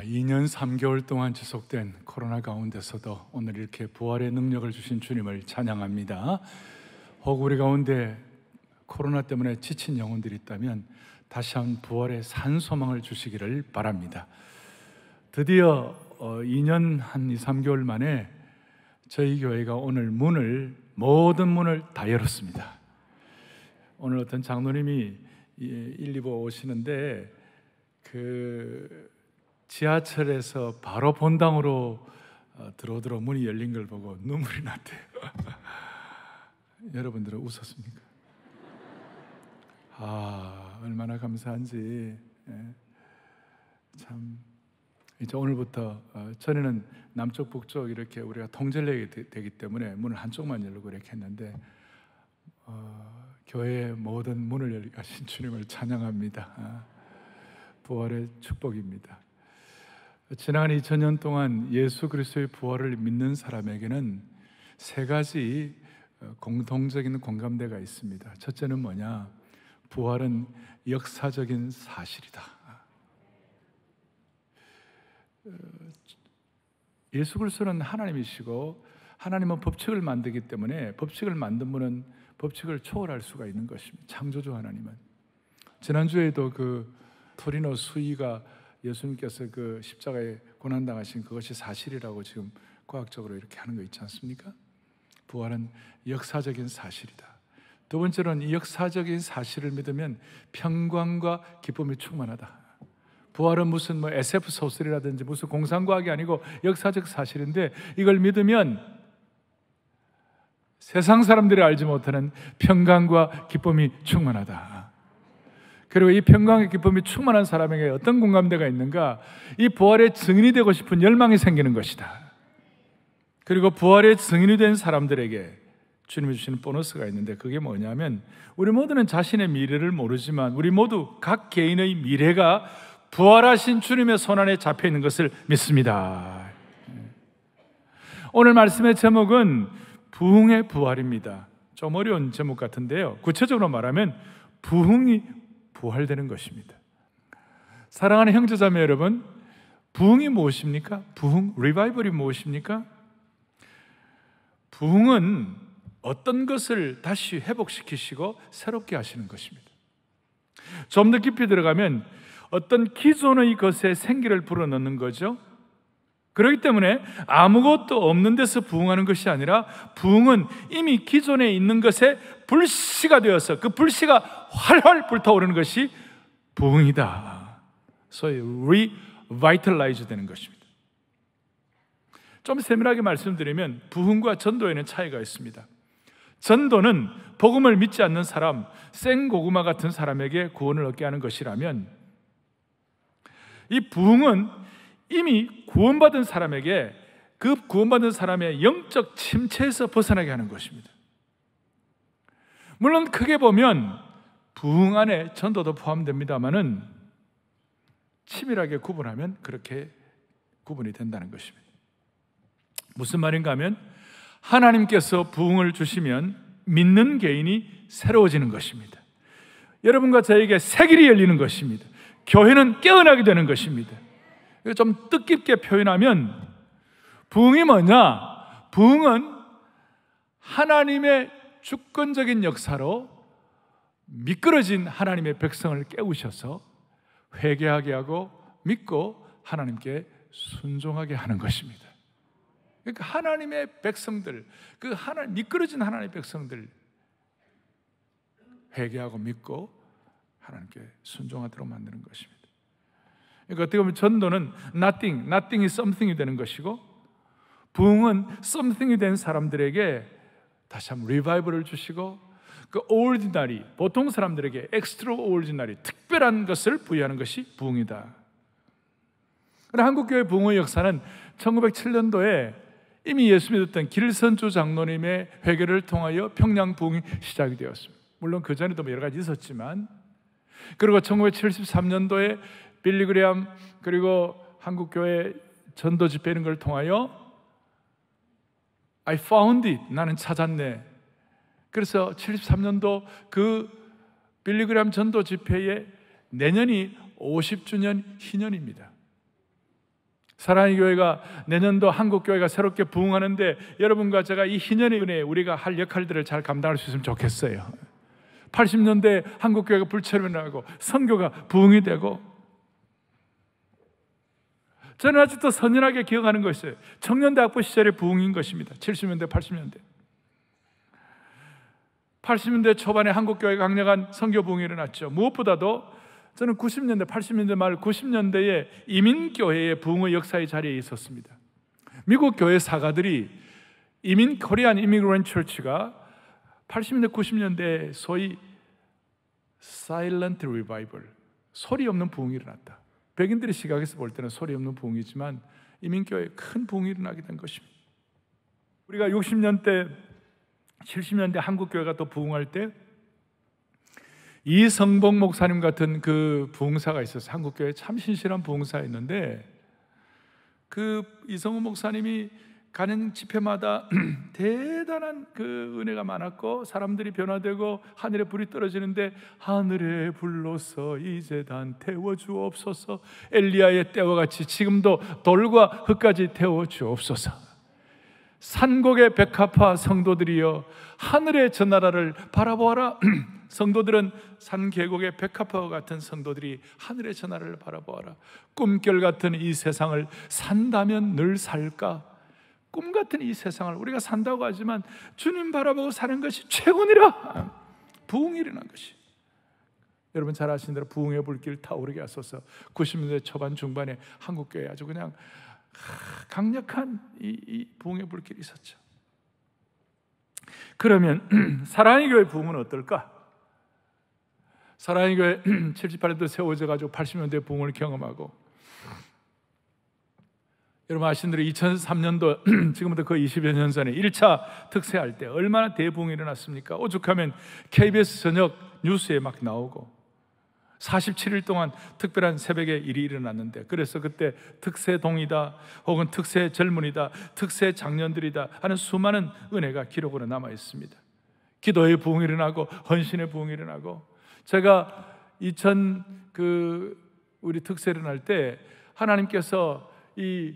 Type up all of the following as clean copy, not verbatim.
2년 3개월 동안 지속된 코로나 가운데서도 오늘 이렇게 부활의 능력을 주신 주님을 찬양합니다. 혹 우리 가운데 코로나 때문에 지친 영혼들이 있다면 다시 한번 부활의 산소망을 주시기를 바랍니다. 드디어 2년 한 2, 3개월 만에 저희 교회가 오늘 모든 문을 다 열었습니다. 오늘 어떤 장로님이 1, 2부 오시는데 지하철에서 바로 본당으로 들어오도록 문이 열린 걸 보고 눈물이 났대요. 여러분들은 웃었습니까? 얼마나 감사한지. 참 이제 오늘부터 전에는 남쪽 북쪽 이렇게 우리가 통제력이 되기 때문에 문을 한쪽만 열고 이렇게 했는데 교회의 모든 문을 열게 하신 주님을 찬양합니다. 부활의 축복입니다. 지난 2000년 동안 예수 그리스도의 부활을 믿는 사람에게는 세 가지 공통적인 공감대가 있습니다. 첫째는 뭐냐? 부활은 역사적인 사실이다. 예수 그리스도는 하나님이시고 하나님은 법칙을 만들기 때문에 법칙을 만든 분은 법칙을 초월할 수가 있는 것입니다. 창조주 하나님은. 지난주에도 토리노 수의가 예수님께서 십자가에 고난당하신 그것이 사실이라고 지금 과학적으로 이렇게 하는 거 있지 않습니까? 부활은 역사적인 사실이다. 두 번째로는 이 역사적인 사실을 믿으면 평강과 기쁨이 충만하다. 부활은 무슨 SF 소설이라든지 무슨 공상과학이 아니고 역사적 사실인데 이걸 믿으면 세상 사람들이 알지 못하는 평강과 기쁨이 충만하다. 그리고 이 평강의 기쁨이 충만한 사람에게 어떤 공감대가 있는가? 이 부활의 증인이 되고 싶은 열망이 생기는 것이다. 그리고 부활의 증인이 된 사람들에게 주님이 주시는 보너스가 있는데 그게 뭐냐면 우리 모두는 자신의 미래를 모르지만 우리 모두 각 개인의 미래가 부활하신 주님의 손안에 잡혀 있는 것을 믿습니다. 오늘 말씀의 제목은 부흥의 부활입니다. 좀 어려운 제목 같은데요, 구체적으로 말하면 부흥이 부활되는 것입니다. 사랑하는 형제자매 여러분, 부흥이 무엇입니까? 리바이벌이 무엇입니까? 부흥은 어떤 것을 다시 회복시키시고 새롭게 하시는 것입니다. 좀 더 깊이 들어가면 어떤 기존의 것에 생기를 불어넣는 거죠. 그렇기 때문에 아무것도 없는 데서 부흥하는 것이 아니라 부흥은 이미 기존에 있는 것에 불씨가 되어서 그 불씨가 활활 불타오르는 것이 부흥이다. 소위 revitalize 되는 것입니다. 좀 세밀하게 말씀드리면 부흥과 전도에는 차이가 있습니다. 전도는 복음을 믿지 않는 사람, 생고구마 같은 사람에게 구원을 얻게 하는 것이라면 이 부흥은 이미 구원받은 사람에게 그 구원받은 사람의 영적 침체에서 벗어나게 하는 것입니다. 물론 크게 보면 부흥 안에 전도도 포함됩니다만은 치밀하게 구분하면 그렇게 구분이 된다는 것입니다. 무슨 말인가 하면 하나님께서 부흥을 주시면 믿는 개인이 새로워지는 것입니다. 여러분과 저에게 새 길이 열리는 것입니다. 교회는 깨어나게 되는 것입니다. 좀 뜻깊게 표현하면 부흥이 뭐냐? 부흥은 하나님의 주권적인 역사로 미끄러진 하나님의 백성을 깨우셔서 회개하게 하고 믿고 하나님께 순종하게 하는 것입니다. 그러니까 하나님의 백성들, 미끄러진 하나님의 백성들 회개하고 믿고 하나님께 순종하도록 만드는 것입니다. 그러니까 어떻게 보면 전도는 nothing이 something이 되는 것이고 부흥은 something이 된 사람들에게 다시 한번 리바이벌을 주시고 ordinary, 보통 사람들에게 extraordinary, 특별한 것을 부여하는 것이 부흥이다. 그러나 한국교회 부흥의 역사는 1907년도에 이미 예수 믿었던 길선주 장로님의 회개를 통하여 평양 부흥이 시작이 되었습니다. 물론 그 전에도 여러 가지 있었지만, 그리고 1973년도에 빌리그레암 그리고 한국교회 전도 집회 이런 걸 통하여 I found it, 나는 찾았네. 그래서 73년도 그 빌리그레암 전도 집회에 내년이 50주년 희년입니다. 사랑의 교회가 내년도 한국교회가 새롭게 부흥하는데 여러분과 제가 이 희년의 은혜에 우리가 할 역할들을 잘 감당할 수 있으면 좋겠어요. 80년대 한국교회가 불체로 일어나고 선교가 부흥이 되고, 저는 아직도 선연하게 기억하는 것이 청년대학부 시절의 부흥인 것입니다. 70년대, 80년대. 80년대 초반에 한국교회가 강력한 선교 부흥이 일어났죠. 무엇보다도 저는 90년대, 80년대 말 90년대에 이민교회의 부흥의 역사의 자리에 있었습니다. 미국 교회 사가들이 코리안 이미그런트 처치가 80년대, 90년대에 소위 사일런트 리바이벌, 소리 없는 부흥이 일어났다. 백인들의 시각에서 볼 때는 소리 없는 부흥이지만 이민교회에 큰 부흥이 일어나게 된 것입니다. 우리가 60년대, 70년대 한국교회가 또 부흥할 때 이성복 목사님 같은 그 부흥사가 있었어요. 한국교회에 참 신실한 부흥사였는데, 그 이성복 목사님이 가는 집회마다 대단한 그 은혜가 많았고 사람들이 변화되고 하늘에 불이 떨어지는데, 하늘에 불로서 이 제단 태워주옵소서, 엘리야의 때와 같이 지금도 돌과 흙까지 태워주옵소서. 산곡의 백합화 성도들이여 하늘의 저 나라를 바라보아라. 성도들은 산계곡의 백합화와 같은 성도들이 하늘의 저 나라를 바라보아라. 꿈결 같은 이 세상을 산다면 늘 살까? 꿈 같은 이 세상을 우리가 산다고 하지만 주님 바라보고 사는 것이 최고니라. 부흥이 일어난 것이, 여러분 잘 아시는 대로 부흥의 불길 타오르게 하소서. 90년대 초반 중반에 한국교회에 아주 그냥 강력한 이 부흥의 불길이 있었죠. 그러면 사랑의 교회 부흥은 어떨까? 사랑의 교회 78년도 세워져 가지고 80년대 부흥을 경험하고, 여러분 아시는 대로 2003년도 지금부터 거의 20여 년 전에 1차 특세할 때 얼마나 대부흥이 일어났습니까? 오죽하면 KBS 저녁 뉴스에 막 나오고 47일 동안 특별한 새벽에 일이 일어났는데, 그래서 그때 특세동이다 혹은 특세 젊은이다, 특세 장년들이다 하는 수많은 은혜가 기록으로 남아 있습니다. 기도의 부흥이 일어나고 헌신의 부흥이 일어나고, 제가 우리 특세 일어날 때 하나님께서 이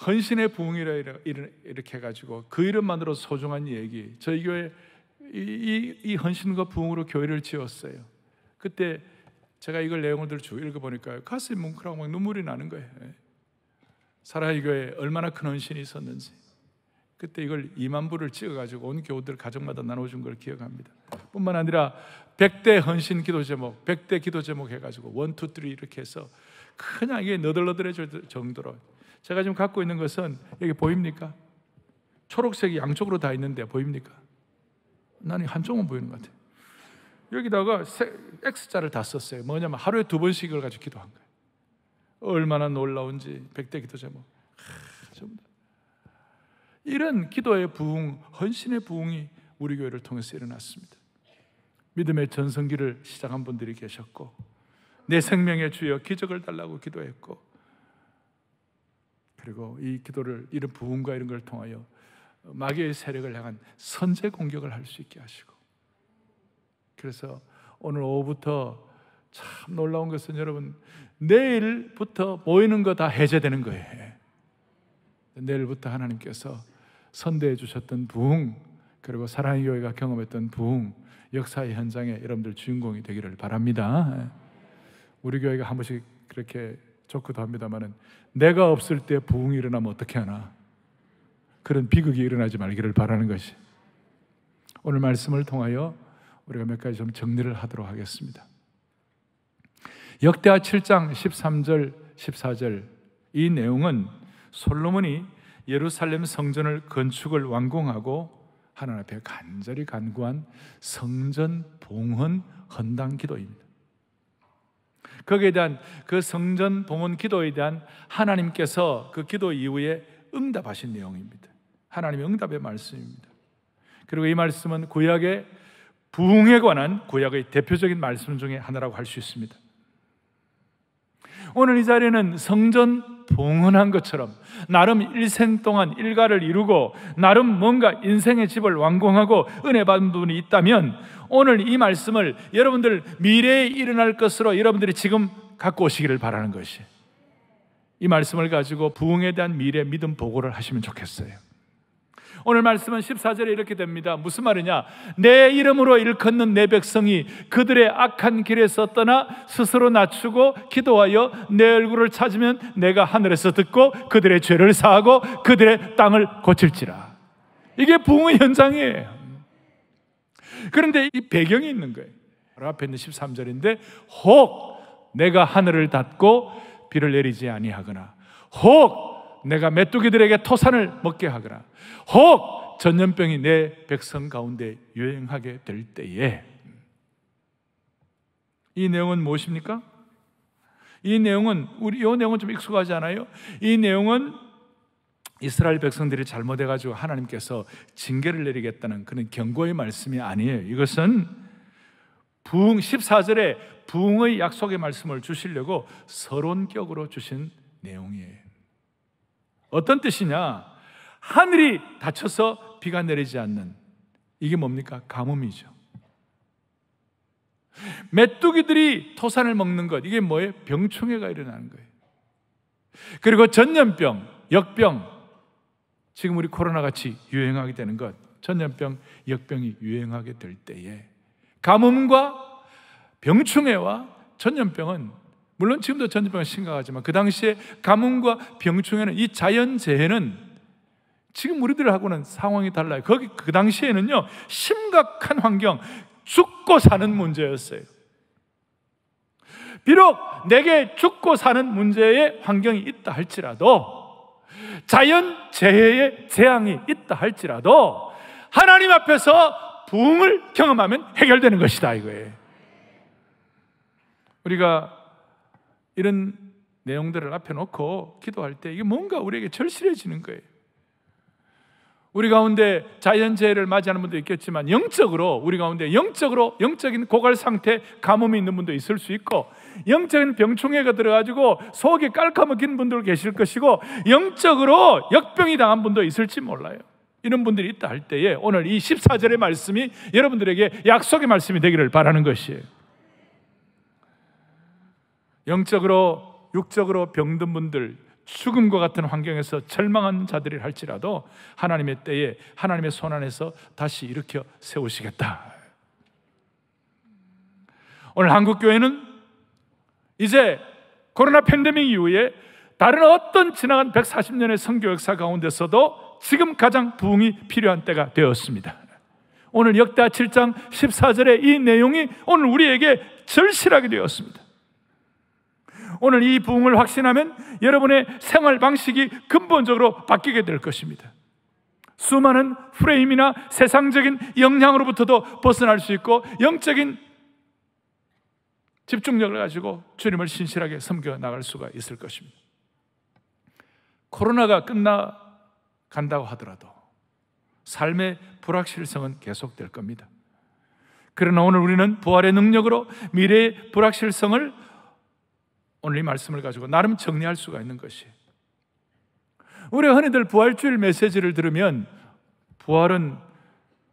헌신의 부흥이라 이렇게 해가지고 그 이름만으로 소중한 얘기, 저희 교회 이 헌신과 부흥으로 교회를 지었어요. 그때 제가 이걸 내용을 쭉 읽어보니까 가슴이 뭉클하고 막 눈물이 나는 거예요. 사랑의 교회에 얼마나 큰 헌신이 있었는지. 그때 이걸 2만 부를 찍어가지고 온 교우들 가정마다 나눠준 걸 기억합니다. 뿐만 아니라 100대 헌신 기도 제목, 100대 기도 제목 해가지고 1, 2, 3 이렇게 해서 그냥 이게 너덜너덜해질 정도로. 제가 지금 갖고 있는 것은 여기 보입니까? 초록색이 양쪽으로 다 있는데 보입니까? 나는 한쪽만 보이는 것 같아요. 여기다가 X자를 다 썼어요. 뭐냐면 하루에 2번씩 이걸 가지고 기도한 거예요. 얼마나 놀라운지. 100대 기도 제목. 이런 기도의 부흥, 헌신의 부흥이 우리 교회를 통해서 일어났습니다. 믿음의 전성기를 시작한 분들이 계셨고, 내 생명의 주여 기적을 달라고 기도했고, 그리고 이 기도를, 이런 부흥과 이런 걸 통하여 마귀의 세력을 향한 선제 공격을 할 수 있게 하시고, 그래서 오늘 오후부터 참 놀라운 것은 여러분, 내일부터 모이는 거 다 해제되는 거예요. 내일부터 하나님께서 선대해 주셨던 부흥, 그리고 사랑의 교회가 경험했던 부흥, 역사의 현장에 여러분들 주인공이 되기를 바랍니다. 우리 교회가 한 번씩 그렇게 좋기도 합니다만은, 내가 없을 때 부흥이 일어나면 어떻게 하나, 그런 비극이 일어나지 말기를 바라는 것이, 오늘 말씀을 통하여 우리가 몇 가지 좀 정리를 하도록 하겠습니다. 역대하 7장 13절 14절 이 내용은 솔로몬이 예루살렘 성전을 건축을 완공하고 하나님 앞에 간절히 간구한 성전 봉헌 헌당 기도입니다. 거기에 대한 그 성전 봉헌 기도에 대한 하나님께서 그 기도 이후에 응답하신 내용입니다. 하나님의 응답의 말씀입니다. 그리고 이 말씀은 구약의 부흥에 관한 구약의 대표적인 말씀 중에 하나라고 할 수 있습니다. 오늘 이 자리에는 성전 봉헌한 것처럼 나름 일생 동안 일가를 이루고 나름 뭔가 인생의 집을 완공하고 은혜 받은 분이 있다면, 오늘 이 말씀을 여러분들 미래에 일어날 것으로 여러분들이 지금 갖고 오시기를 바라는 것이, 이 말씀을 가지고 부흥에 대한 미래 믿음 보고를 하시면 좋겠어요. 오늘 말씀은 14절에 이렇게 됩니다. 무슨 말이냐? 내 이름으로 일컫는 내 백성이 그들의 악한 길에서 떠나 스스로 낮추고 기도하여 내 얼굴을 찾으면 내가 하늘에서 듣고 그들의 죄를 사하고 그들의 땅을 고칠지라. 이게 부흥의 현장이에요. 그런데 이 배경이 있는 거예요. 바로 앞에 있는 13절인데 혹 내가 하늘을 닫고 비를 내리지 아니하거나 혹 내가 메뚜기들에게 토산을 먹게 하거나 혹 전염병이 내 백성 가운데 유행하게 될 때에, 이 내용은 무엇입니까? 이 내용은 이 내용은 좀 익숙하지 않아요? 이 내용은 이스라엘 백성들이 잘못해가지고 하나님께서 징계를 내리겠다는 그런 경고의 말씀이 아니에요. 이것은 부흥 14절에 부흥의 약속의 말씀을 주시려고 서론격으로 주신 내용이에요. 어떤 뜻이냐? 하늘이 닫혀서 비가 내리지 않는, 이게 뭡니까? 가뭄이죠. 메뚜기들이 토산을 먹는 것, 이게 뭐예요? 병충해가 일어나는 거예요. 그리고 전염병, 역병, 지금 우리 코로나같이 유행하게 되는 것, 전염병, 역병이 유행하게 될 때에 가뭄과 병충해와 전염병은, 물론 지금도 전염병은 심각하지만 그 당시에 가뭄과 병충해는, 이 자연재해는 지금 우리들하고는 상황이 달라요. 그 당시에는요, 심각한 환경, 죽고 사는 문제였어요. 비록 내게 죽고 사는 문제의 환경이 있다 할지라도, 자연재해의 재앙이 있다 할지라도 하나님 앞에서 부흥을 경험하면 해결되는 것이다, 이거예요. 우리가 이런 내용들을 앞에 놓고 기도할 때 이게 뭔가 우리에게 절실해지는 거예요. 우리 가운데 자연재해를 맞이하는 분도 있겠지만 영적으로, 우리 가운데 영적인 고갈 상태, 가뭄이 있는 분도 있을 수 있고, 영적인 병충해가 들어가지고 속이 깔까먹힌 분들 계실 것이고, 영적으로 역병이 당한 분도 있을지 몰라요. 이런 분들이 있다 할 때에 오늘 이 14절의 말씀이 여러분들에게 약속의 말씀이 되기를 바라는 것이에요. 영적으로, 육적으로 병든 분들, 죽음과 같은 환경에서 절망한 자들이 할지라도 하나님의 때에 하나님의 손 안에서 다시 일으켜 세우시겠다. 오늘 한국교회는 이제 코로나 팬데믹 이후에 다른 어떤 지나간 140년의 선교 역사 가운데서도 지금 가장 부흥이 필요한 때가 되었습니다. 오늘 역대하 7장 14절의 이 내용이 오늘 우리에게 절실하게 되었습니다. 오늘 이 부흥을 확신하면 여러분의 생활 방식이 근본적으로 바뀌게 될 것입니다. 수많은 프레임이나 세상적인 영향으로부터도 벗어날 수 있고, 영적인 집중력을 가지고 주님을 신실하게 섬겨 나갈 수가 있을 것입니다. 코로나가 끝나간다고 하더라도 삶의 불확실성은 계속될 겁니다. 그러나 오늘 우리는 부활의 능력으로 미래의 불확실성을, 오늘 이 말씀을 가지고 나름 정리할 수가 있는 것이에요. 우리가 흔히들 부활주일 메시지를 들으면 부활은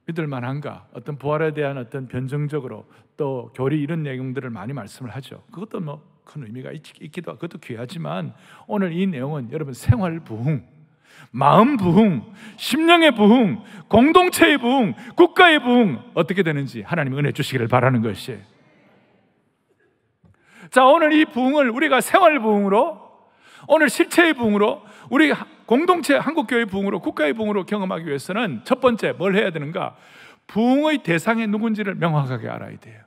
믿을 만한가, 어떤 부활에 대한 어떤 변증적으로 또 교리 이런 내용들을 많이 말씀을 하죠. 그것도 뭐 큰 의미가 있기도 하고 그것도 귀하지만, 오늘 이 내용은 여러분 생활 부흥, 마음 부흥, 심령의 부흥, 공동체의 부흥, 국가의 부흥 어떻게 되는지 하나님 은혜 주시기를 바라는 것이에요. 자, 오늘 이 부흥을 우리가 생활 부흥으로, 오늘 실체의 부흥으로, 우리 공동체 한국교회 부흥으로, 국가의 부흥으로 경험하기 위해서는 첫 번째 뭘 해야 되는가? 부흥의 대상이 누군지를 명확하게 알아야 돼요.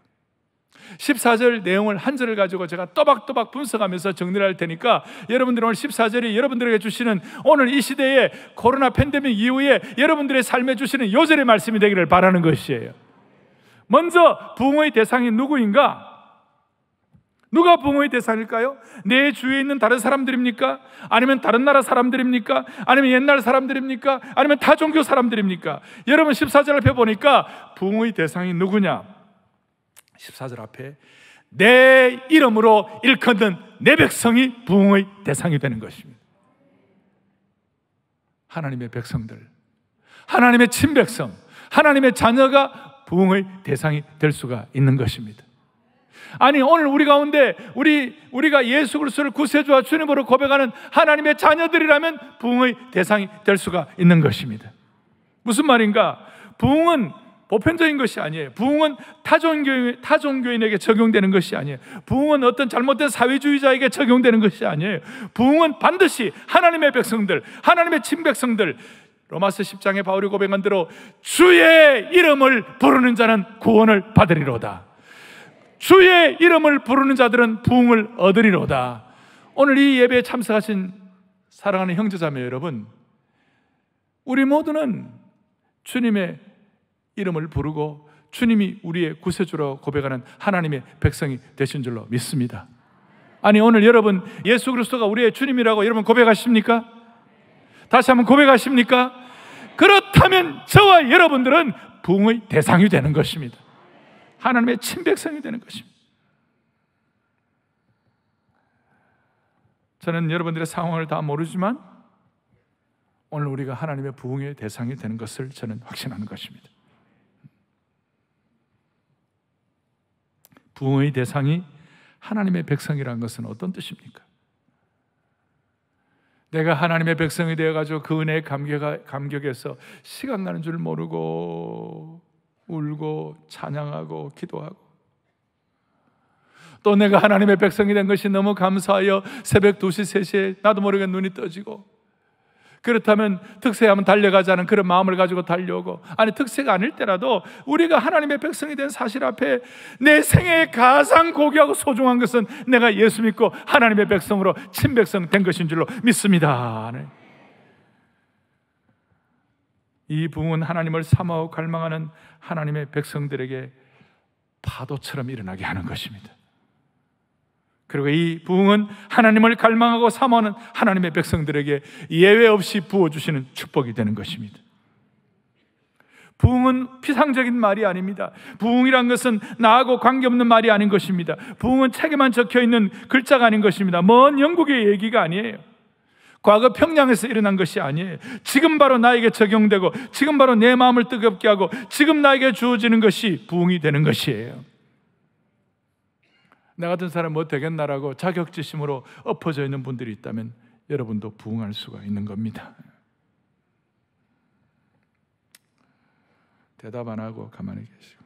14절 내용을 한 절을 가지고 제가 또박또박 분석하면서 정리를 할 테니까, 여러분들 오늘 14절이 여러분들에게 주시는, 오늘 이 시대에 코로나 팬데믹 이후에 여러분들의 삶에 주시는 요절의 말씀이 되기를 바라는 것이에요. 먼저 부흥의 대상이 누구인가? 누가 부흥의 대상일까요? 내 주위에 있는 다른 사람들입니까? 아니면 다른 나라 사람들입니까? 아니면 옛날 사람들입니까? 아니면 타 종교 사람들입니까? 여러분 14절 앞에 보니까 부흥의 대상이 누구냐? 14절 앞에 내 이름으로 일컫는 내 백성이 부흥의 대상이 되는 것입니다. 하나님의 백성들, 하나님의 친백성, 하나님의 자녀가 부흥의 대상이 될 수가 있는 것입니다. 아니, 오늘 우리 가운데 우리가 예수 그리스도를 구세주와 주님으로 고백하는 하나님의 자녀들이라면 부흥의 대상이 될 수가 있는 것입니다. 무슨 말인가? 부흥은 보편적인 것이 아니에요. 부흥은 타종교인에게 적용되는 것이 아니에요. 부흥은 어떤 잘못된 사회주의자에게 적용되는 것이 아니에요. 부흥은 반드시 하나님의 백성들, 하나님의 친백성들, 로마서 10장에 바울이 고백한 대로 주의 이름을 부르는 자는 구원을 받으리로다. 주의 이름을 부르는 자들은 부흥을 얻으리로다. 오늘 이 예배에 참석하신 사랑하는 형제자매 여러분, 우리 모두는 주님의 이름을 부르고 주님이 우리의 구세주로 고백하는 하나님의 백성이 되신 줄로 믿습니다. 아니, 오늘 여러분 예수 그리스도가 우리의 주님이라고 여러분 고백하십니까? 다시 한번 고백하십니까? 그렇다면 저와 여러분들은 부흥의 대상이 되는 것입니다. 하나님의 친백성이 되는 것입니다. 저는 여러분들의 상황을 다 모르지만 오늘 우리가 하나님의 부흥의 대상이 되는 것을 저는 확신하는 것입니다. 부흥의 대상이 하나님의 백성이라는 것은 어떤 뜻입니까? 내가 하나님의 백성이 되어가지고 그 은혜의 감격에서 시간 가는 줄 모르고 울고 찬양하고 기도하고, 또 내가 하나님의 백성이 된 것이 너무 감사하여 새벽 2시, 3시에 나도 모르게 눈이 떠지고, 그렇다면 특세에 한번 달려가자는 그런 마음을 가지고 달려오고, 아니 특세가 아닐 때라도 우리가 하나님의 백성이 된 사실 앞에 내 생애에 가장 고귀하고 소중한 것은 내가 예수 믿고 하나님의 백성으로 친백성 된 것인 줄로 믿습니다. 이 부흥은 하나님을 사모하고 갈망하는 하나님의 백성들에게 파도처럼 일어나게 하는 것입니다. 그리고 이 부흥은 하나님을 갈망하고 사모하는 하나님의 백성들에게 예외 없이 부어주시는 축복이 되는 것입니다. 부흥은 피상적인 말이 아닙니다. 부흥이란 것은 나하고 관계없는 말이 아닌 것입니다. 부흥은 책에만 적혀있는 글자가 아닌 것입니다. 먼 영국의 얘기가 아니에요. 과거 평양에서 일어난 것이 아니에요. 지금 바로 나에게 적용되고 지금 바로 내 마음을 뜨겁게 하고 지금 나에게 주어지는 것이 부흥이 되는 것이에요. 나 같은 사람 뭐 되겠나라고 자격지심으로 엎어져 있는 분들이 있다면 여러분도 부흥할 수가 있는 겁니다. 대답 안 하고 가만히 계시고,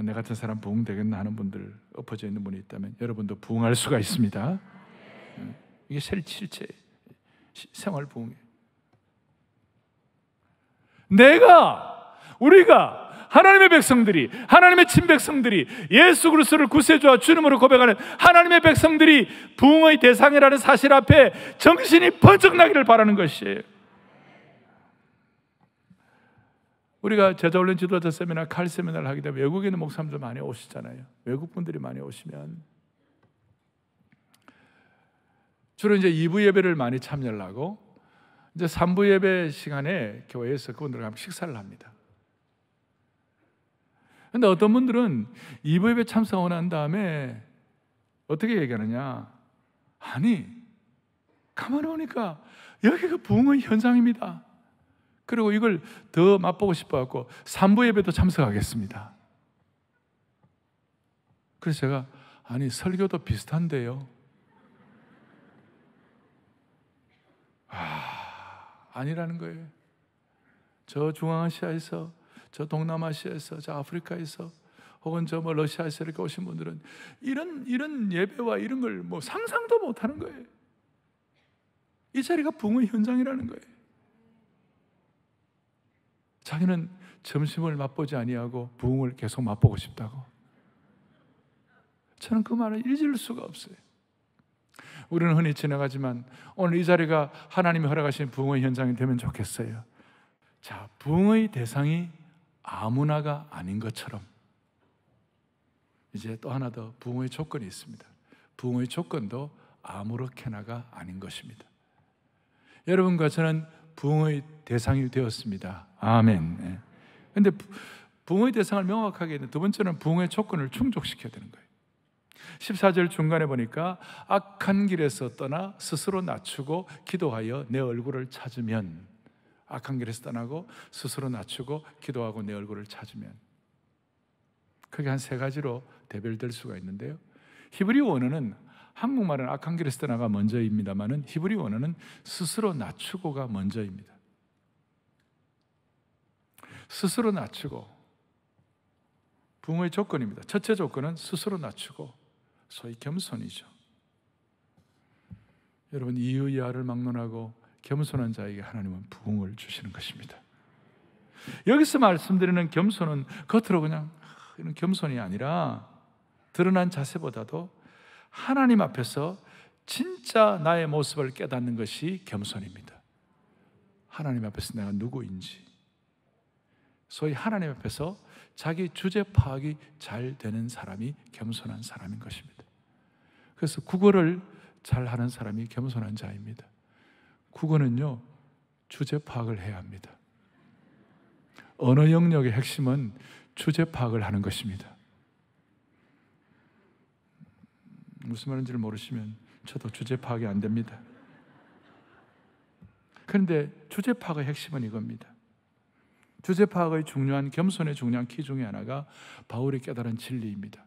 내 같은 사람 부흥 되겠나 하는 분들, 엎어져 있는 분이 있다면 여러분도 부흥할 수가 있습니다. 이게 실체 생활 부흥이에요. 우리가 하나님의 백성들이, 하나님의 친백성들이, 예수 그리스도를 구세주와 주님으로 고백하는 하나님의 백성들이 부흥의 대상이라는 사실 앞에 정신이 번쩍 나기를 바라는 것이에요. 우리가 제자훈련 지도자 세미나, 칼 세미나를 하게 되면 외국에 있는 목사님들 많이 오시잖아요. 외국 분들이 많이 오시면 주로 이제 2부 예배를 많이 참여를 하고, 이제 3부 예배 시간에 교회에서 그분들과 함께 식사를 합니다. 그런데 어떤 분들은 2부 예배 참석하고 난 다음에 어떻게 얘기하느냐, 아니 가만히 보니까 여기가 부흥의 현장입니다. 그리고 이걸 더 맛보고 싶어갖고 3부 예배도 참석하겠습니다. 그래서 제가, 아니 설교도 비슷한데요. 아니라는 거예요. 저 중앙아시아에서, 저 동남아시아에서, 저 아프리카에서, 혹은 저 뭐 러시아에서 이렇게 오신 분들은 이런 예배와 이런 걸 뭐 상상도 못하는 거예요. 이 자리가 부흥의 현장이라는 거예요. 자기는 점심을 맛보지 아니하고 부흥을 계속 맛보고 싶다고. 저는 그 말을 잊을 수가 없어요. 우리는 흔히 지나가지만 오늘 이 자리가 하나님이 허락하신 부흥의 현장이 되면 좋겠어요. 자, 부흥의 대상이 아무나가 아닌 것처럼 이제 또 하나 더 부흥의 조건이 있습니다. 부흥의 조건도 아무렇게나가 아닌 것입니다. 여러분과 저는 부흥의 대상이 되었습니다. 아멘. 그런데 부흥의 대상을 명확하게 했는데, 두 번째는 부흥의 조건을 충족시켜야 되는 거예요. 14절 중간에 보니까 악한 길에서 떠나 스스로 낮추고 기도하여 내 얼굴을 찾으면, 악한 길에서 떠나고 스스로 낮추고 기도하고 내 얼굴을 찾으면, 그게 한 세 가지로 대별될 수가 있는데요. 히브리 원어는 한국말은 아칸게리스타나가 먼저입니다만은 히브리 원어는 스스로 낮추고가 먼저입니다. 스스로 낮추고 부흥의 조건입니다. 첫째 조건은 스스로 낮추고 소위 겸손이죠. 여러분, 이의야를 막론하고 겸손한 자에게 하나님은 부흥을 주시는 것입니다. 여기서 말씀드리는 겸손은 겉으로 그냥 이런 겸손이 아니라 드러난 자세보다도 하나님 앞에서 진짜 나의 모습을 깨닫는 것이 겸손입니다. 하나님 앞에서 내가 누구인지, 소위 하나님 앞에서 자기 주제 파악이 잘 되는 사람이 겸손한 사람인 것입니다. 그래서 국어를 잘하는 사람이 겸손한 자입니다. 국어는요, 주제 파악을 해야 합니다. 언어 영역의 핵심은 주제 파악을 하는 것입니다. 무슨 말인지를 모르시면 저도 주제 파악이 안 됩니다. 그런데 주제 파악의 핵심은 이겁니다. 주제 파악의 중요한, 겸손의 중요한 키 중에 하나가 바울이 깨달은 진리입니다.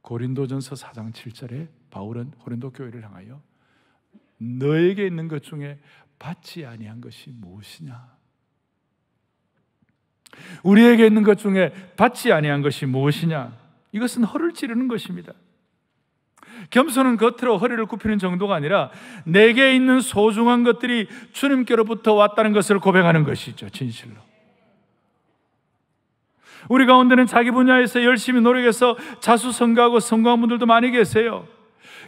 고린도전서 4장 7절에 바울은 고린도 교회를 향하여 너에게 있는 것 중에 받지 아니한 것이 무엇이냐? 우리에게 있는 것 중에 받지 아니한 것이 무엇이냐? 이것은 허를 찌르는 것입니다. 겸손은 겉으로 허리를 굽히는 정도가 아니라 내게 있는 소중한 것들이 주님께로부터 왔다는 것을 고백하는 것이죠. 진실로. 우리 가운데는 자기 분야에서 열심히 노력해서 자수성가하고 성공한 분들도 많이 계세요.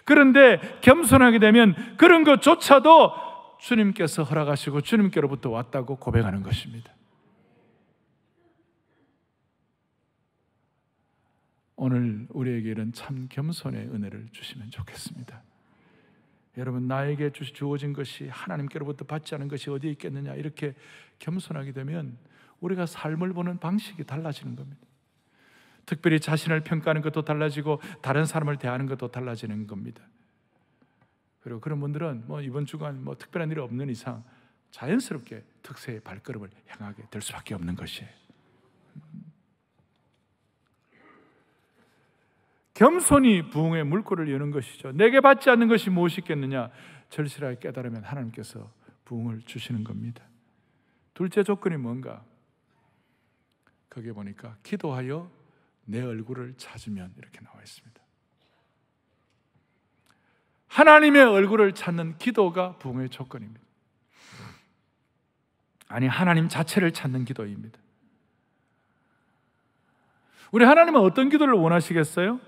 그런데 겸손하게 되면 그런 것조차도 주님께서 허락하시고 주님께로부터 왔다고 고백하는 것입니다. 오늘 우리에게 이런 참 겸손의 은혜를 주시면 좋겠습니다. 여러분, 나에게 주어진 것이 하나님께로부터 받지 않은 것이 어디에 있겠느냐, 이렇게 겸손하게 되면 우리가 삶을 보는 방식이 달라지는 겁니다. 특별히 자신을 평가하는 것도 달라지고 다른 사람을 대하는 것도 달라지는 겁니다. 그리고 그런 분들은 이번 주간 특별한 일이 없는 이상 자연스럽게 특세의 발걸음을 향하게 될 수밖에 없는 것이에요. 겸손이 부흥의 물꼬를 여는 것이죠. 내게 받지 않는 것이 무엇이 있겠느냐? 절실하게 깨달으면 하나님께서 부흥을 주시는 겁니다. 둘째 조건이 뭔가? 거기에 보니까 기도하여 내 얼굴을 찾으면 이렇게 나와 있습니다. 하나님의 얼굴을 찾는 기도가 부흥의 조건입니다. 아니, 하나님 자체를 찾는 기도입니다. 우리 하나님은 어떤 기도를 원하시겠어요?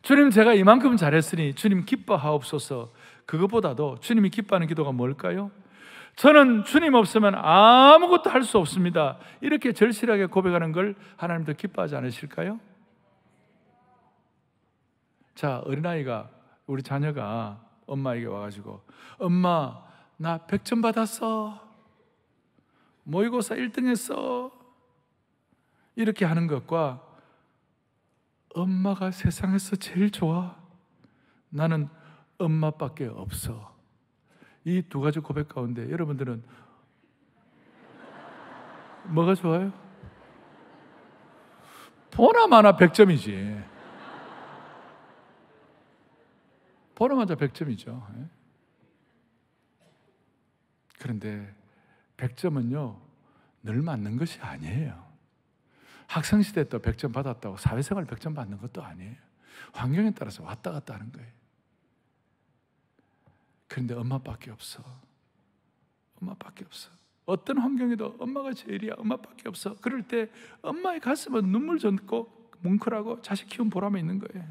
주님, 제가 이만큼 잘했으니 주님 기뻐하옵소서. 그것보다도 주님이 기뻐하는 기도가 뭘까요? 저는 주님 없으면 아무것도 할 수 없습니다. 이렇게 절실하게 고백하는 걸 하나님도 기뻐하지 않으실까요? 자, 어린아이가, 우리 자녀가 엄마에게 와가지고 엄마, 나 100점 받았어. 모의고사 1등 했어. 이렇게 하는 것과 엄마가 세상에서 제일 좋아. 나는 엄마밖에 없어. 이 두 가지 고백 가운데 여러분들은 뭐가 좋아요? 보나마나 100점이지. 보나마나 100점이죠. 그런데 100점은요 늘 맞는 것이 아니에요. 학생시대 또 100점 받았다고 사회생활 100점 받는 것도 아니에요. 환경에 따라서 왔다 갔다 하는 거예요. 그런데 엄마밖에 없어. 엄마밖에 없어. 어떤 환경에도 엄마가 제일이야. 엄마밖에 없어. 그럴 때 엄마의 가슴은 눈물 젖고 뭉클하고 자식 키운 보람이 있는 거예요.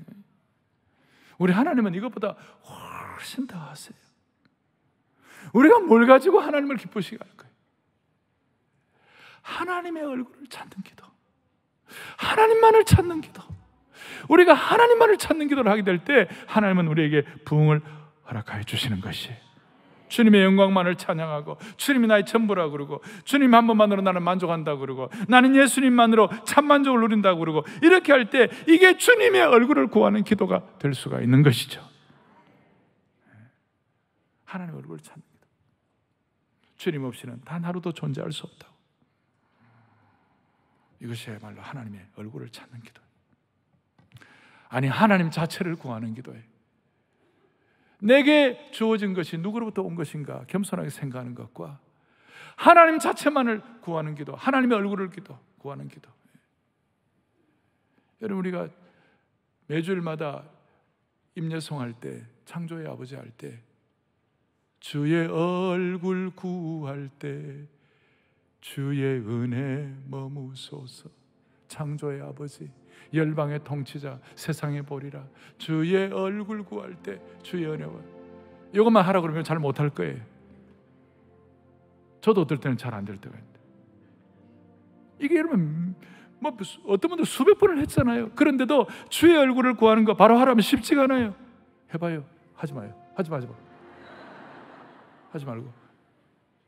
우리 하나님은 이것보다 훨씬 더 하세요. 우리가 뭘 가지고 하나님을 기쁘시게 할 거예요? 하나님의 얼굴을 찾는 기도, 하나님만을 찾는 기도. 우리가 하나님만을 찾는 기도를 하게 될 때 하나님은 우리에게 부흥을 허락하여 주시는 것이에요. 주님의 영광만을 찬양하고 주님이 나의 전부라고 그러고 주님 한 번만으로 나는 만족한다고 그러고 나는 예수님만으로 참 만족을 누린다고 그러고 이렇게 할 때 이게 주님의 얼굴을 구하는 기도가 될 수가 있는 것이죠. 하나님의 얼굴을 찾는 기도. 주님 없이는 단 하루도 존재할 수 없다고. 이것이야말로 하나님의 얼굴을 찾는 기도. 아니, 하나님 자체를 구하는 기도예요. 내게 주어진 것이 누구로부터 온 것인가 겸손하게 생각하는 것과 하나님 자체만을 구하는 기도, 하나님의 얼굴을 구하는 기도. 여러분, 우리가 매주일마다 임예송할 때, 창조의 아버지 할 때, 주의 얼굴 구할 때 주의 은혜 머무소서. 창조의 아버지, 열방의 통치자, 세상의 보리라, 주의 얼굴 구할 때 주의 은혜와. 이것만 하라 그러면 잘 못할 거예요. 저도 어떨 때는 잘 안 될 때가 있는데, 이게 여러분 뭐 어떤 분들 수백 번을 했잖아요. 그런데도 주의 얼굴을 구하는 거 바로 하라면 쉽지가 않아요. 해봐요. 하지 마요. 하지 말고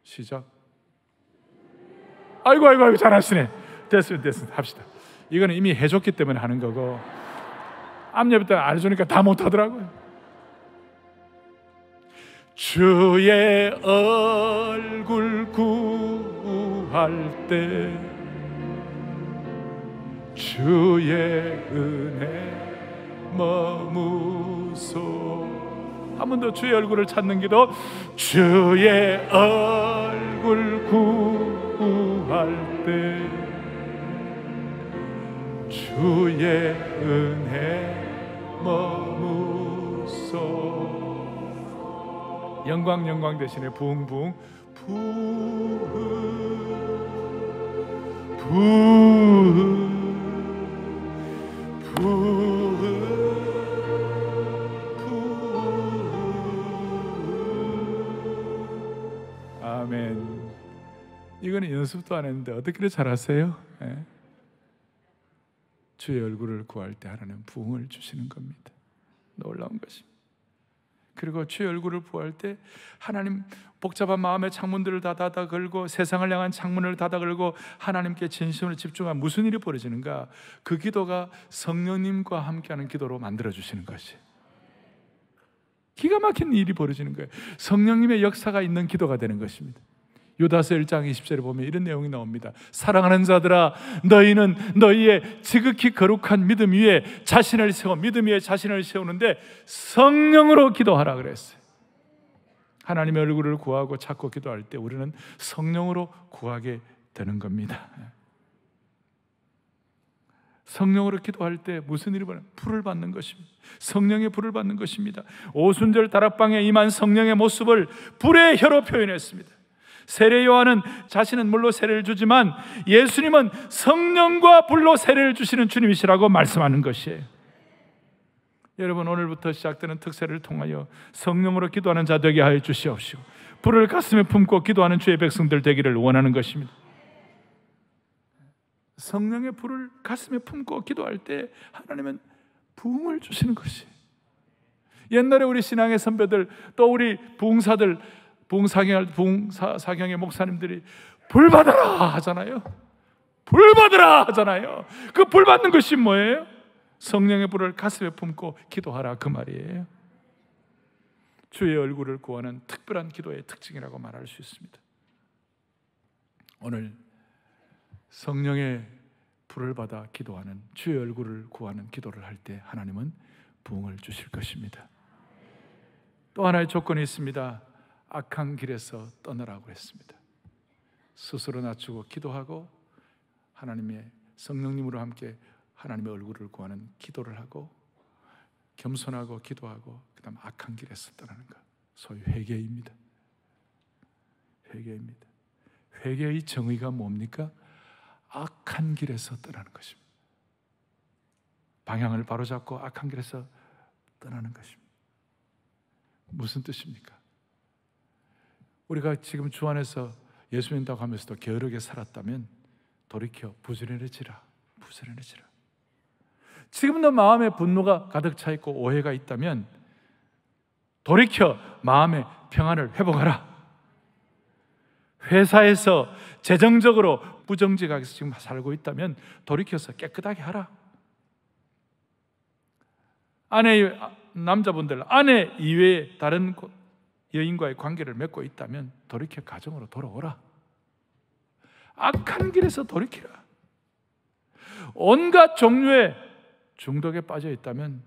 시작. 아이고 잘하시네. 됐습니다. 합시다. 이거는 이미 해줬기 때문에 하는 거고, 앞예부터 안 해주니까 다 못하더라고요. 주의 얼굴 구할 때 주의 은혜 머무소. 한 번 더 주의 얼굴을 찾는 기도. 주의 얼굴 구할 때 주의 은혜 머무소. 영광 대신에 부흥. 아멘. 이거는 연습도 안 했는데 어떻게 그렇게 잘하세요? 네. 주의 얼굴을 구할 때 하나님 부흥을 주시는 겁니다. 놀라운 것입니다. 그리고 주의 얼굴을 구할 때 하나님 복잡한 마음의 창문들을 다 닫아 걸고, 세상을 향한 창문을 닫아 걸고 하나님께 진심으로 집중한 무슨 일이 벌어지는가? 그 기도가 성령님과 함께하는 기도로 만들어 주시는 것이, 기가 막힌 일이 벌어지는 거예요. 성령님의 역사가 있는 기도가 되는 것입니다. 유다서 1장 20절에 보면 이런 내용이 나옵니다. 사랑하는 자들아, 너희는 너희의 지극히 거룩한 믿음 위에 자신을 세워, 믿음 위에 자신을 세우는데 성령으로 기도하라 그랬어요. 하나님의 얼굴을 구하고 찾고 기도할 때 우리는 성령으로 구하게 되는 겁니다. 성령으로 기도할 때 무슨 일이 벌어요? 불을 받는 것입니다. 성령의 불을 받는 것입니다. 오순절 다락방에 임한 성령의 모습을 불의 혀로 표현했습니다. 세례 요한은 자신은 물로 세례를 주지만 예수님은 성령과 불로 세례를 주시는 주님이시라고 말씀하는 것이에요. 여러분, 오늘부터 시작되는 특세를 통하여 성령으로 기도하는 자 되게 하여 주시옵시고, 불을 가슴에 품고 기도하는 주의 백성들 되기를 원하는 것입니다. 성령의 불을 가슴에 품고 기도할 때 하나님은 부흥을 주시는 것이. 옛날에 우리 신앙의 선배들, 또 우리 부흥사들, 부흥사경의 목사님들이 불 받아라 하잖아요. 불 받아라 하잖아요. 그 불 받는 것이 뭐예요? 성령의 불을 가슴에 품고 기도하라, 그 말이에요. 주의 얼굴을 구하는 특별한 기도의 특징이라고 말할 수 있습니다. 오늘 성령의 불을 받아 기도하는, 주의 얼굴을 구하는 기도를 할 때 하나님은 부흥을 주실 것입니다. 또 하나의 조건이 있습니다. 악한 길에서 떠나라고 했습니다. 스스로 낮추고 기도하고 하나님의 성령님으로 함께 하나님의 얼굴을 구하는 기도를 하고, 겸손하고 기도하고, 그 다음 악한 길에서 떠나는 것, 소위 회개입니다. 회개의 정의가 뭡니까? 악한 길에서 떠나는 것입니다. 방향을 바로잡고 악한 길에서 떠나는 것입니다. 무슨 뜻입니까? 우리가 지금 주 안에서 예수 믿는다고 하면서도 게으르게 살았다면 돌이켜 부지런해지라. 지금도 마음에 분노가 가득 차 있고 오해가 있다면 돌이켜 마음의 평안을 회복하라. 회사에서 재정적으로 부정직하게 지금 살고 있다면 돌이켜서 깨끗하게 하라. 남자분들 아내 이외에 다른 여인과의 관계를 맺고 있다면 돌이켜 가정으로 돌아오라. 악한 길에서 돌이키라. 온갖 종류의 중독에 빠져 있다면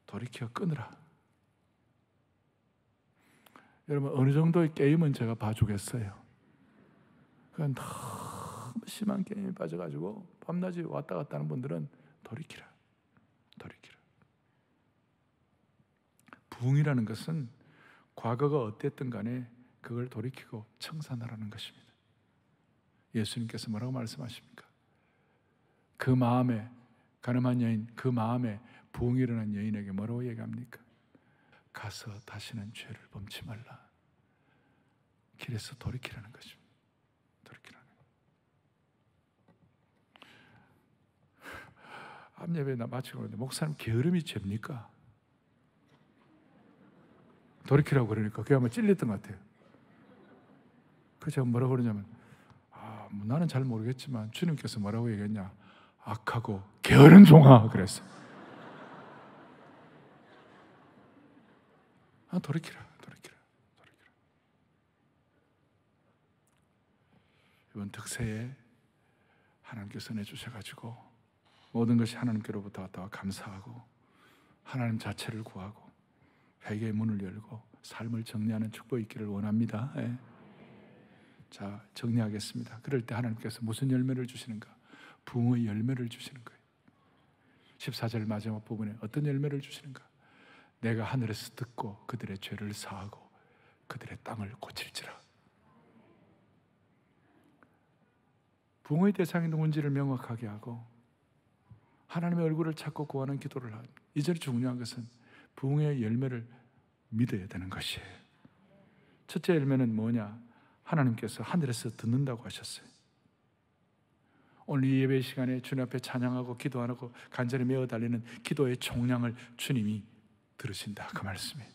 돌이켜 끊으라. 여러분, 어느 정도의 게임은 제가 봐주겠어요. 그건 너무 심한 게임에 빠져가지고 밤낮이 왔다 갔다 하는 분들은 돌이키라. 부흥이라는 것은 과거가 어땠든 간에 그걸 돌이키고 청산하라는 것입니다. 예수님께서 뭐라고 말씀하십니까? 그 마음에, 가늠한 여인, 그 마음에 부흥이 일어난 여인에게 뭐라고 얘기합니까? 가서 다시는 죄를 범치 말라. 길에서 돌이키라는 것입니다. 돌이키라는 것. 암예배 나 마치고 그러는데 목사님, 게으름이 죄입니까? 돌이키라고 그러니까 그게 아마 찔렸던 것 같아요. 그래서 제가 뭐라고 그러냐면, 뭐 나는 잘 모르겠지만 주님께서 뭐라고 얘기했냐? 악하고 게으른 종아, 그랬어요. 돌이키라. 이번 특세에 하나님께서 내주셔가지고 모든 것이 하나님께로부터 왔다와 감사하고 하나님 자체를 구하고 회개의 문을 열고 삶을 정리하는 축복이 있기를 원합니다. 예. 자, 정리하겠습니다. 그럴 때 하나님께서 무슨 열매를 주시는가? 부흥의 열매를 주시는 거예요. 14절 마지막 부분에 어떤 열매를 주시는가? 내가 하늘에서 듣고 그들의 죄를 사하고 그들의 땅을 고칠지라. 부흥의 대상이 누군지를 명확하게 하고 하나님의 얼굴을 찾고 구하는 기도를 하는, 이제는 중요한 것은 부흥의 열매를 믿어야 되는 것이에요. 첫째 열매는 뭐냐? 하나님께서 하늘에서 듣는다고 하셨어요. 오늘 이 예배 시간에 주님 앞에 찬양하고 기도하고 간절히 메어 달리는 기도의 총량을 주님이 들으신다, 그 말씀이에요.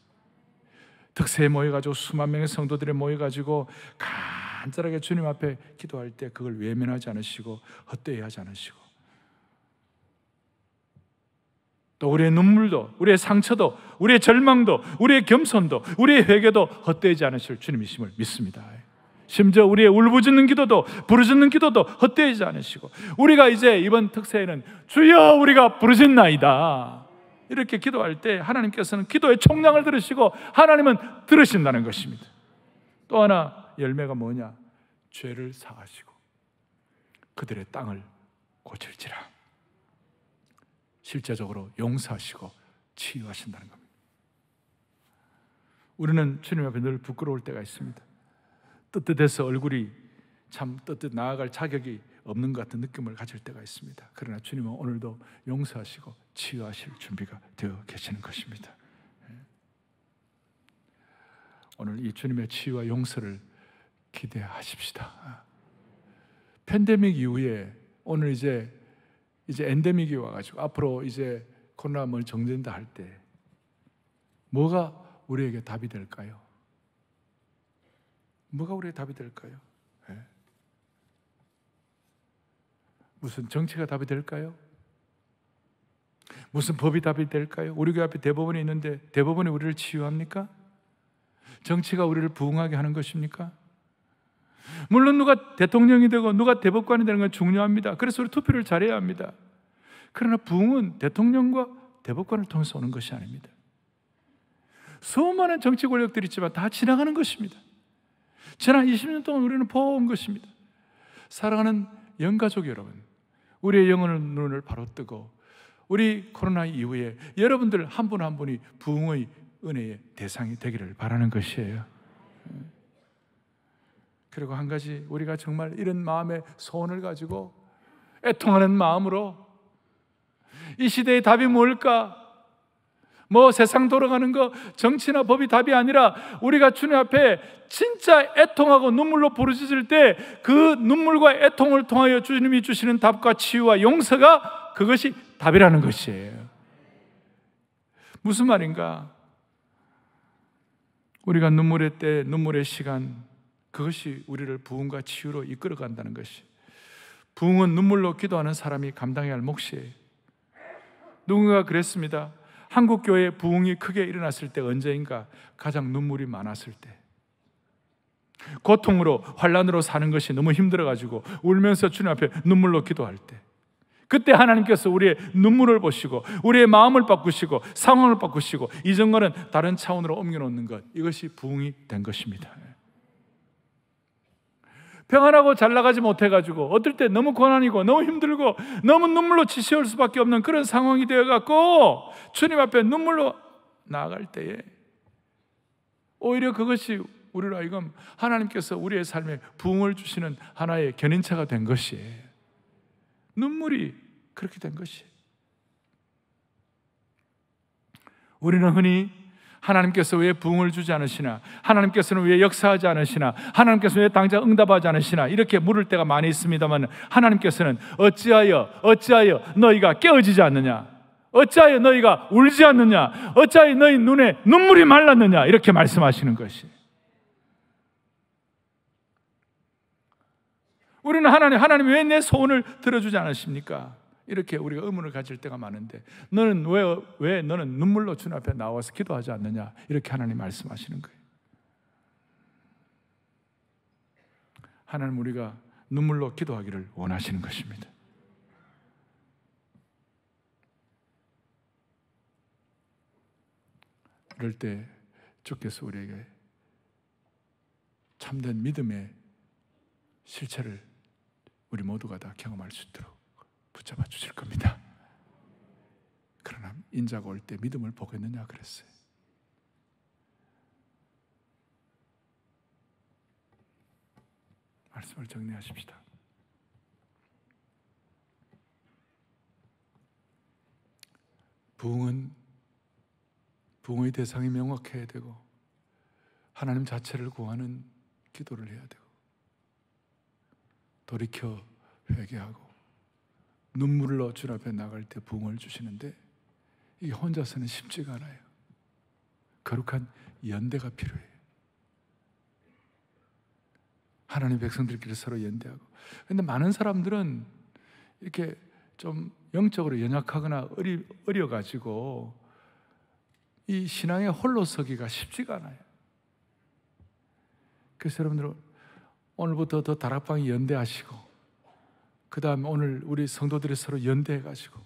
특세에 모여가지고 수만 명의 성도들이 모여가지고 간절하게 주님 앞에 기도할 때 그걸 외면하지 않으시고 헛되이 하지 않으시고, 또 우리의 눈물도, 우리의 상처도, 우리의 절망도, 우리의 겸손도, 우리의 회개도 헛되이지 않으실 주님이심을 믿습니다. 심지어 우리의 울부짖는 기도도, 부르짖는 기도도 헛되이지 않으시고, 우리가 이제 이번 특세에는 주여 우리가 부르짖나이다 이렇게 기도할 때 하나님께서는 기도의 총량을 들으시고 하나님은 들으신다는 것입니다. 또 하나 열매가 뭐냐? 죄를 사하시고 그들의 땅을 고칠지라. 실제적으로 용서하시고 치유하신다는 겁니다. 우리는 주님 앞에 늘 부끄러울 때가 있습니다. 떳떳해서 얼굴이 참 떳떳 나아갈 자격이 없는 것 같은 느낌을 가질 때가 있습니다. 그러나 주님은 오늘도 용서하시고 치유하실 준비가 되어 계시는 것입니다. 오늘 이 주님의 치유와 용서를 기대하십시다. 팬데믹 이후에 오늘 이제 엔데믹이 와가지고 앞으로 이제 코로나 뭘 정된다 할 때 뭐가 우리에게 답이 될까요? 뭐가 우리의 답이 될까요? 네. 무슨 정치가 답이 될까요? 무슨 법이 답이 될까요? 우리 교회 앞에 대법원이 있는데 대법원이 우리를 치유합니까? 정치가 우리를 부흥하게 하는 것입니까? 물론 누가 대통령이 되고 누가 대법관이 되는 건 중요합니다. 그래서 우리 투표를 잘해야 합니다. 그러나 부흥은 대통령과 대법관을 통해서 오는 것이 아닙니다. 수많은 정치 권력들이 있지만 다 지나가는 것입니다. 지난 20년 동안 우리는 보아온 것입니다. 사랑하는 영가족 여러분, 우리의 영혼의 눈을 바로 뜨고 우리 코로나 이후에 여러분들 한 분 한 분이 부흥의 은혜의 대상이 되기를 바라는 것이에요. 그리고 한 가지, 우리가 정말 이런 마음의 소원을 가지고 애통하는 마음으로 이 시대의 답이 뭘까? 뭐 세상 돌아가는 거 정치나 법이 답이 아니라 우리가 주님 앞에 진짜 애통하고 눈물로 부르짖을 때 그 눈물과 애통을 통하여 주님이 주시는 답과 치유와 용서가 그것이 답이라는 것이에요. 무슨 말인가? 우리가 눈물의 때, 눈물의 시간, 그것이 우리를 부흥과 치유로 이끌어간다는 것이, 부흥은 눈물로 기도하는 사람이 감당해야 할 몫이에요. 누군가 그랬습니다. 한국 교회에 부흥이 크게 일어났을 때 언제인가? 가장 눈물이 많았을 때. 고통으로 환난으로 사는 것이 너무 힘들어가지고 울면서 주님 앞에 눈물로 기도할 때, 그때 하나님께서 우리의 눈물을 보시고 우리의 마음을 바꾸시고 상황을 바꾸시고 이전과는 다른 차원으로 옮겨놓는 것, 이것이 부흥이 된 것입니다. 평안하고 잘 나가지 못해가지고 어떨 때 너무 고난이고 너무 힘들고 너무 눈물로 치시올 수밖에 없는 그런 상황이 되어갖고 주님 앞에 눈물로 나아갈 때에 오히려 그것이 우리로 하여금 하나님께서 우리의 삶에 부흥을 주시는 하나의 견인차가 된 것이에요. 눈물이 그렇게 된 것이에요. 우리는 흔히 하나님께서 왜 부흥을 주지 않으시나, 하나님께서는 왜 역사하지 않으시나, 하나님께서는 왜 당장 응답하지 않으시나 이렇게 물을 때가 많이 있습니다만, 하나님께서는 어찌하여 너희가 깨어지지 않느냐, 어찌하여 너희가 울지 않느냐, 어찌하여 너희 눈에 눈물이 말랐느냐, 이렇게 말씀하시는 것이. 우리는 하나님 왜 내 소원을 들어주지 않으십니까? 이렇게 우리가 의문을 가질 때가 많은데, 너는 왜 너는 눈물로 주님 앞에 나와서 기도하지 않느냐, 이렇게 하나님 말씀하시는 거예요. 하나님 우리가 눈물로 기도하기를 원하시는 것입니다. 그럴 때 주께서 우리에게 참된 믿음의 실체를 우리 모두가 다 경험할 수 있도록 붙잡아 주실 겁니다. 그러나 인자가 올 때 믿음을 보겠느냐 그랬어요. 말씀을 정리하십시다. 부흥의 대상이 명확해야 되고 하나님 자체를 구하는 기도를 해야 되고 돌이켜 회개하고 눈물로 주님 앞에 나갈 때 부흥을 주시는데, 이게 혼자서는 쉽지가 않아요. 거룩한 연대가 필요해요. 하나님 백성들끼리 서로 연대하고. 그런데 많은 사람들은 이렇게 좀 영적으로 연약하거나 어려가지고 이 신앙에 홀로 서기가 쉽지가 않아요. 그래서 여러분들 오늘부터 더 다락방이 연대하시고, 그 다음에 오늘 우리 성도들이 서로 연대해가지고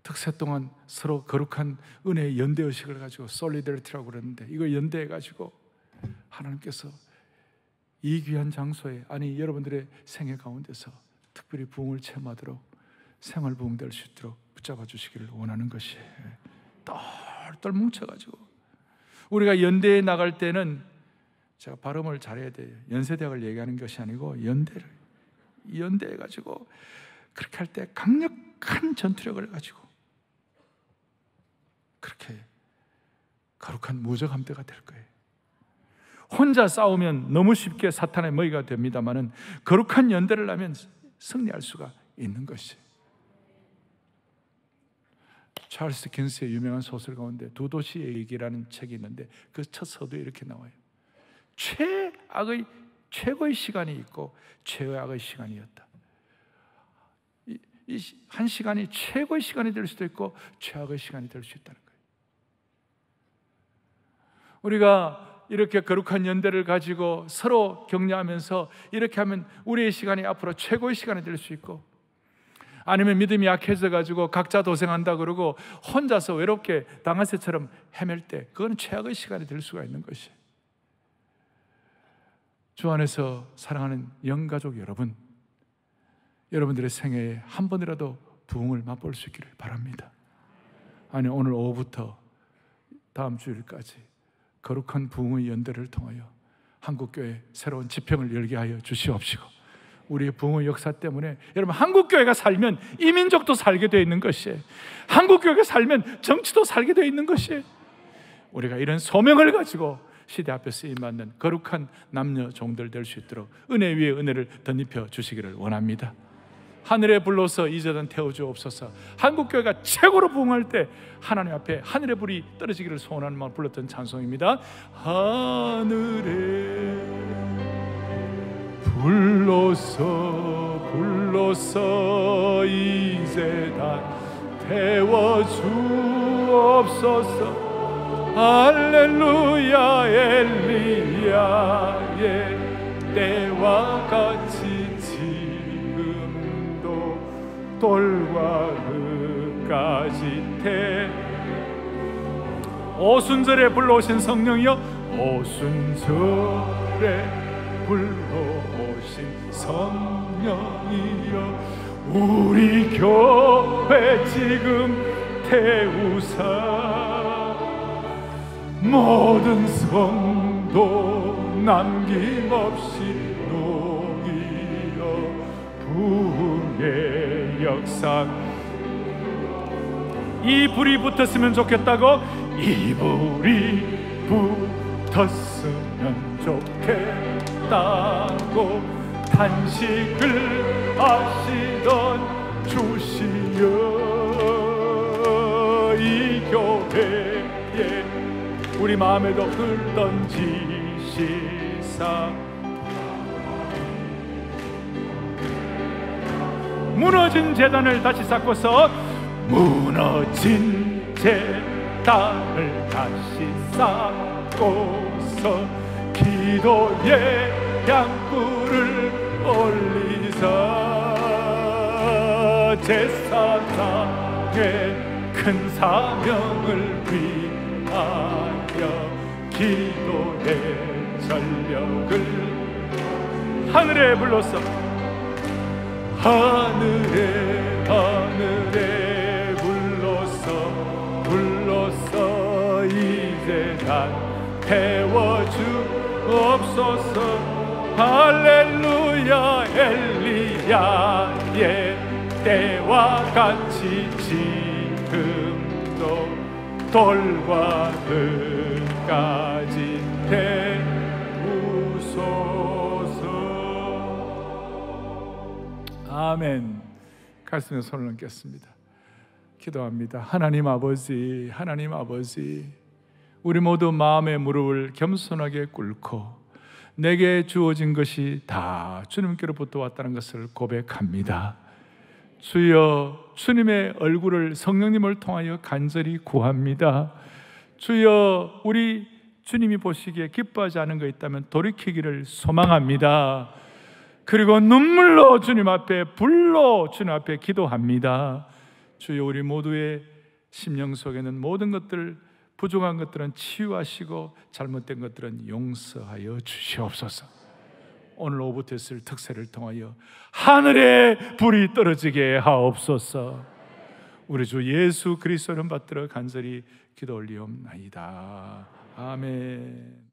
특세 동안 서로 거룩한 은혜의 연대의식을 가지고 솔리더리티라고 그러는데, 이거 연대해가지고 하나님께서 이 귀한 장소에, 아니 여러분들의 생애 가운데서 특별히 부흥을 체험하도록 생활 부흥될 수 있도록 붙잡아 주시기를 원하는 것이에요. 똘똘 뭉쳐가지고 우리가 연대에 나갈 때는, 제가 발음을 잘해야 돼요. 연세대학을 얘기하는 것이 아니고 연대해가지고 그렇게 할 때 강력한 전투력을 가지고 그렇게 거룩한 무적함대가 될 거예요. 혼자 싸우면 너무 쉽게 사탄의 먹이가 됩니다마는 거룩한 연대를 하면 승리할 수가 있는 것이에요. 찰스 킨스의 유명한 소설 가운데 두 도시의 얘기라는 책이 있는데, 그 첫 서두에 이렇게 나와요. 최고의 시간이 있고 최악의 시간이었다. 이 한 시간이 최고의 시간이 될 수도 있고 최악의 시간이 될 수 있다는 거예요. 우리가 이렇게 거룩한 연대를 가지고 서로 격려하면서 이렇게 하면 우리의 시간이 앞으로 최고의 시간이 될 수 있고, 아니면 믿음이 약해져 가지고 각자 도생한다 그러고 혼자서 외롭게 당하새처럼 헤맬 때, 그건 최악의 시간이 될 수가 있는 것이에요. 주 안에서 사랑하는 영가족 여러분, 여러분들의 생애에 한 번이라도 부흥을 맛볼 수 있기를 바랍니다. 아니, 오늘 오후부터 다음 주일까지 거룩한 부흥의 연대를 통하여 한국교회 새로운 지평을 열게 하여 주시옵시고, 우리의 부흥의 역사 때문에 여러분, 한국교회가 살면 이민족도 살게 되어 있는 것이에요. 한국교회가 살면 정치도 살게 되어 있는 것이에요. 우리가 이런 소명을 가지고 시대 앞에 쓰임받는 거룩한 남녀 종들 될 수 있도록 은혜 위에 은혜를 덧입혀 주시기를 원합니다. 하늘에 불러서 이제는 태워주옵소서. 한국교회가 최고로 부흥할 때 하나님 앞에 하늘의 불이 떨어지기를 소원하는 마음을 불렀던 찬송입니다. 하늘에 불러서 이제 다 태워주옵소서. 할렐루야. 엘리야의 때와 같이 지금도 돌과 흙까지 오순절에 불러오신 성령이여, 오순절에 불러오신 성령이여, 우리 교회 지금 태우사 모든 성도 남김없이 녹이어 부흥의 역사. 이 불이 붙었으면 좋겠다고? 이 불이 붙었으면 좋겠다고 탄식을 하시던 주시여, 이 교회에 우리 마음에도 흘던지시사 무너진 제단을 다시 쌓고서, 무너진 제단을 다시 쌓고서 기도의 향불을 올리사 제사장의 큰 사명을 위하여 기도의 전력을 하늘에 불러서, 하늘에 불러서 이제 난 태워주옵소서. 할렐루야. 엘리야의 때와 같이 지금도 돌과 흙까지 태우소서. 아멘. 가슴에 손을 얹겠습니다. 기도합니다. 하나님 아버지, 하나님 아버지, 우리 모두 마음의 무릎을 겸손하게 꿇고 내게 주어진 것이 다 주님께로부터 왔다는 것을 고백합니다. 주여, 주님의 얼굴을 성령님을 통하여 간절히 구합니다. 주여, 우리 주님이 보시기에 기뻐하지 않은 것 있다면 돌이키기를 소망합니다. 그리고 눈물로 주님 앞에, 불로 주님 앞에 기도합니다. 주여, 우리 모두의 심령 속에는 모든 것들, 부족한 것들은 치유하시고 잘못된 것들은 용서하여 주시옵소서. 오늘 오후부터 있을 특세를 통하여 하늘에 불이 떨어지게 하옵소서. 우리 주 예수 그리스도를 받들어 간절히 기도 올리옵나이다. 아멘.